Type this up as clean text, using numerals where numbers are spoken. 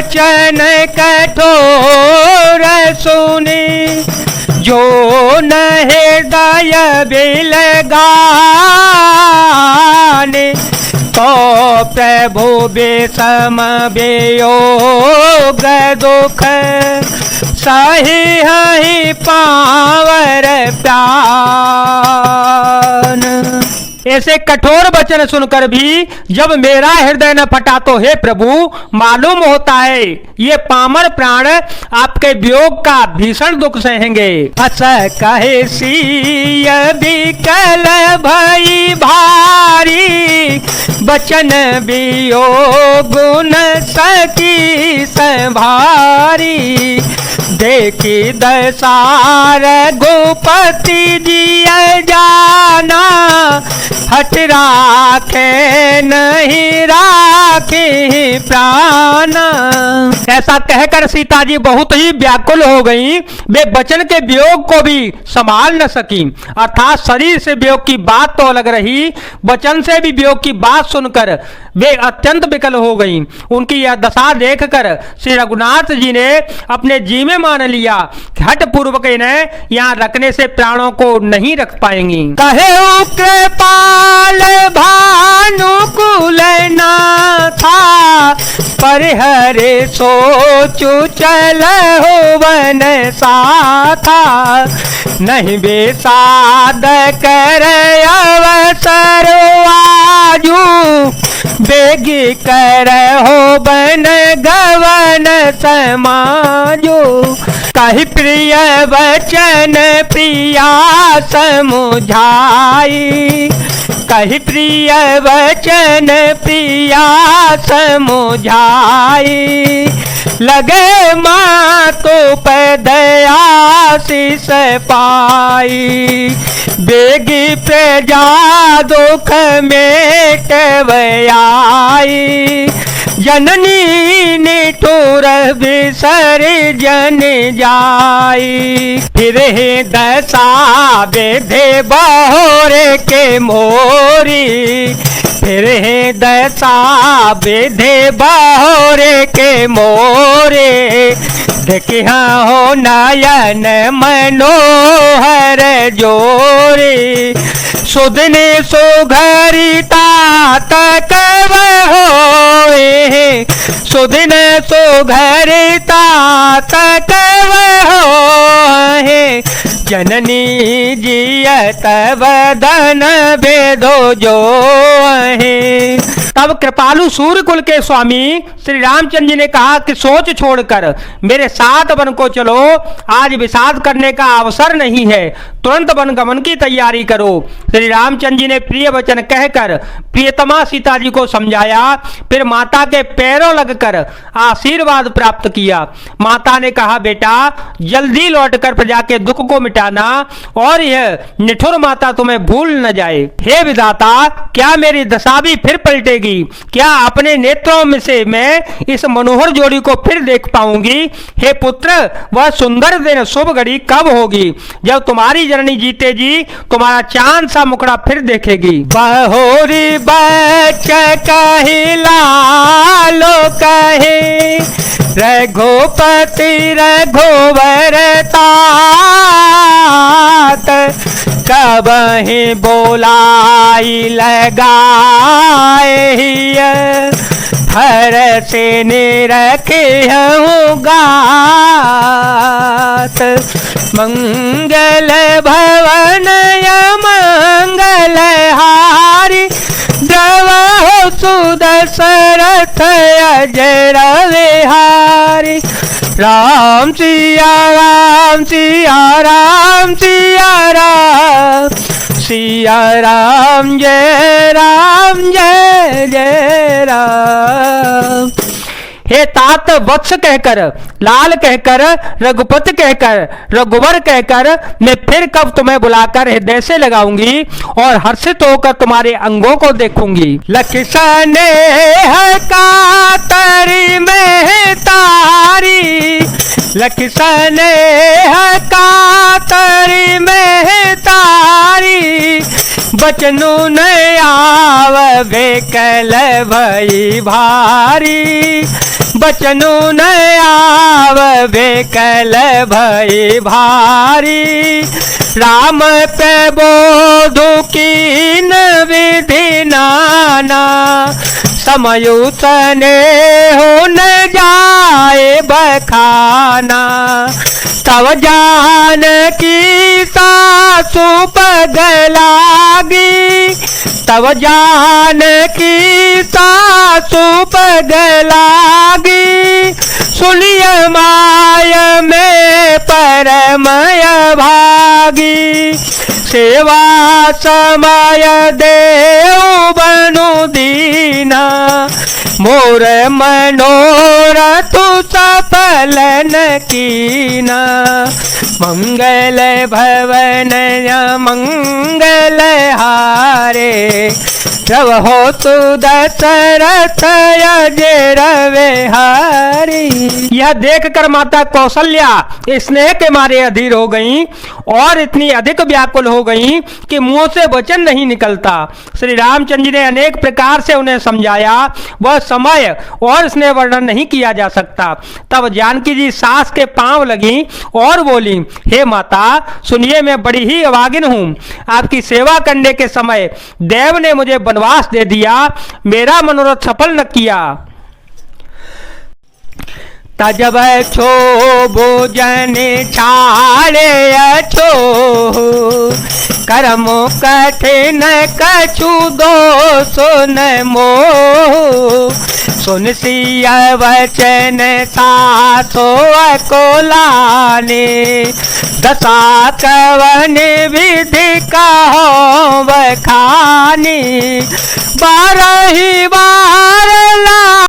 बचन कठोर सुनी, जो न हृदय बिलगाने, तो प्रभु विषम वियोग दुख, सही हहि पावर प्राण। ऐसे कठोर वचन सुनकर भी जब मेरा हृदय न फटा तो हे प्रभु, मालूम होता है ये पामर प्राण आपके वियोग का भीषण दुख सहेंगे। अस कहे सिय विकल भई भारी, बचन वियोग न सकी संभारी, देखी दसार गोपति जिय जाना, हट राखे नहीं राखे प्राण। ऐसा कहकर सीता जी बहुत ही व्याकुल हो गईं। वे वचन के वियोग को भी संभाल न सकी, अर्थात शरीर से वियोग की बात तो अलग रही, वचन से भी वियोग की बात सुनकर वे अत्यंत विकल हो गईं। उनकी यह दशा देखकर श्री रघुनाथ जी ने अपने जी में मान लिया कि हठ पूर्वक इन्हें यहाँ रखने से प्राणों को नहीं रख पाएंगी। कहे कृपाल भानुकुल नाथा, परिहरे सोचु चल हो वन साथा, नहीं बेसाद कर अवसर आजू, बेगी कर हो बन गवन समाजो, कही प्रिय वचन प्रिया समुझाई, कही प्रिय वचन प्रिया समुझाई, लगे माँ को पदया शीस पाई, बेगी प्रजा दुख मेटवयाई, जननी निठुर बिसर जन जाई, फिर हे दशा बेधे बहोर के मोरी, फिर हे दशा बेधे बहोर के मोरे, देखिया हो नयन मनोहर जोरे, सुधने सुघरिता तक होए, सुदिन सुघरिता तक होए, जननी जियत वदन भेदो जो है। तब कृपालु सूर्य कुल के स्वामी श्री रामचंद्र जी ने कहा कि सोच छोड़कर मेरे साथ वन को चलो, आज विषाद करने का अवसर नहीं है, तुरंत वन गमन की तैयारी करो। श्री रामचंद्र जी ने प्रिय वचन कहकर प्रियतमा सीता जी को समझाया, फिर माता के पैरों लगकर आशीर्वाद प्राप्त किया। माता ने कहा, बेटा जल्दी लौटकर प्रजा के दुख को मिटाना और यह निठुर माता तुम्हें भूल न जाए। हे विधाता, क्या मेरी दशा भी फिर पलटेगी? क्या अपने नेत्रों में से मैं इस मनोहर जोड़ी को फिर देख पाऊंगी? हे पुत्र, वह सुंदर दिन शुभ घड़ी कब होगी जब तुम्हारी जननी जीते जी तुम्हारा चांद सा मुखड़ा फिर देखेगी? बहोरी बच कही लालो कहे, रघुपति रघुवर तात, कबहि बोलाई लगाए, हर से निरखे गात, मंगल भवन मंगल हारी, द्रवहु सुदशरथ अजर विहारी, राम सिया राम सिया राम सिया राम, सिया राम जय जय राम। हे तात वत्स कहकर, लाल कहकर, रघुपति कहकर, रघुवर कहकर मैं फिर कब तुम्हें बुलाकर हृदय से लगाऊंगी और हर्षित होकर तुम्हारे अंगों को देखूंगी। लखन कातरी में तारी, लखन कातरी में तारी, बचनु न आववे कल भई भारी, बचनु न आववे कल भई भारी। राम पे बोधु कीन विधि नाना, समयुत ने हो न जाए बखाना। तब जान की सासु पगलागी, तब जान की सासु पगलागी। सुनिय माय में परमय भागी, सेवा समय देव बनु दीना। मोर मनोरथ सफल न कीना, मंगल भवन मंगल हारे। जब हो तु दशरथ रवे हारी। यह देखकर माता कौशल्या स्नेह के मारे अधीर हो गईं और इतनी अधिक व्याकुल हो गईं कि मुंह से वचन नहीं निकलता। श्री रामचंद्र जी ने अनेक प्रकार से उन्हें समझाया, वह समय और इसने वर्णन नहीं किया जा सकता। तब जानकी जी सास के पांव लगी और बोली, हे माता सुनिए, मैं बड़ी ही अभागिन हूँ। आपकी सेवा करने के समय देव ने मुझे वनवास दे दिया, मेरा मनोरथ सफल न किया। तजब छो भोजन छाड़े अछो, कर्म कठिन कछु दो सुन मोह। सुन सिया वचन सासो को लाने, दशा कवन विधि कहो बखानी। बारही बार ला